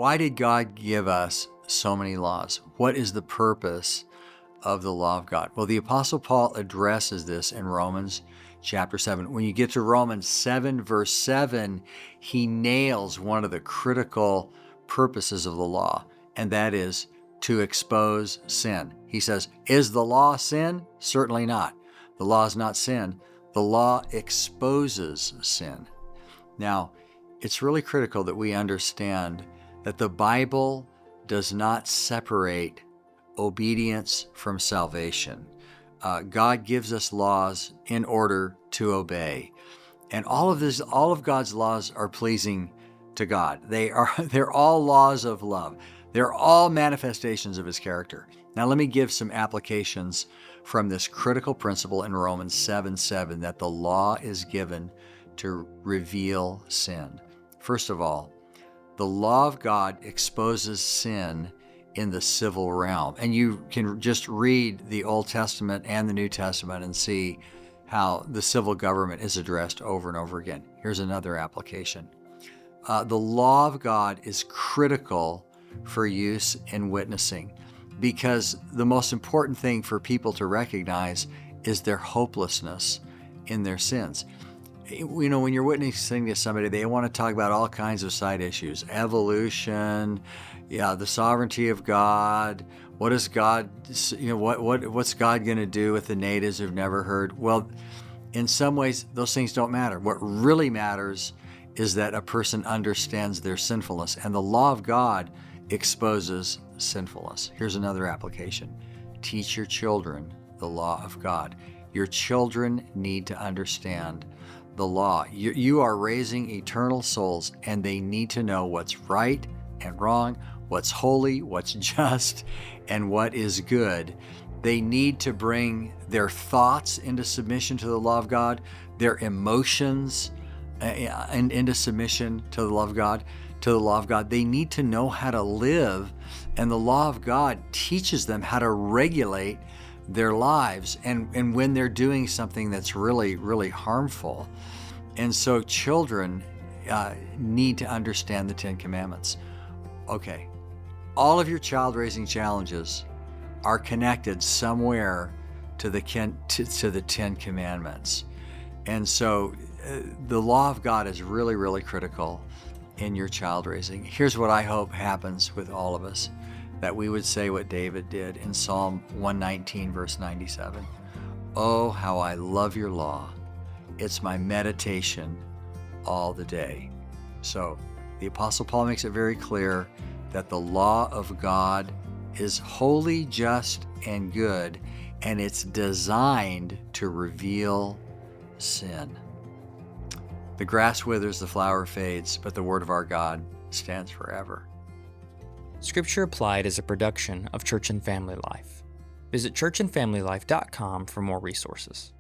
Why did God give us so many laws? What is the purpose of the law of God? Well, the Apostle Paul addresses this in Romans chapter 7. When you get to Romans 7, verse 7, he nails one of the critical purposes of the law, and that is to expose sin. He says, is the law sin? Certainly not. The law is not sin. The law exposes sin. Now, it's really critical that we understand that the Bible does not separate obedience from salvation. God gives us laws in order to obey. And all of God's laws are pleasing to God. They're all laws of love. They're all manifestations of his character. Now let me give some applications from this critical principle in Romans 7:7 that the law is given to reveal sin. First of all, the law of God exposes sin in the civil realm. And you can just read the Old Testament and the New Testament and see how the civil government is addressed over and over again. Here's another application. The law of God is critical for use in witnessing because the most important thing for people to recognize is their hopelessness in their sins. You know, when you're witnessing to somebody, they want to talk about all kinds of side issues, evolution, the sovereignty of God. What is God, what's God going to do with the natives who've never heard? Well, in some ways, those things don't matter. What really matters is that a person understands their sinfulness, and the law of God exposes sinfulness. Here's another application. Teach your children the law of God. Your children need to understand the law. You are raising eternal souls, and they need to know what's right and wrong, what's holy, what's just, and what is good. They need to bring their thoughts into submission to the law of God, their emotions and into submission to the law of God. They need to know how to live, and the law of God teaches them how to regulate their lives and when they're doing something that's really, really harmful. And so children need to understand the Ten Commandments. Okay, all of your child raising challenges are connected somewhere to the Ten Commandments. And so the law of God is really, really critical in your child raising. Here's what I hope happens with all of us, that we would say what David did in Psalm 119, verse 97. Oh, how I love your law. It's my meditation all the day. So the Apostle Paul makes it very clear that the law of God is holy, just, and good, and it's designed to reveal sin. The grass withers, the flower fades, but the word of our God stands forever. Scripture Applied is a production of Church and Family Life. Visit churchandfamilylife.com for more resources.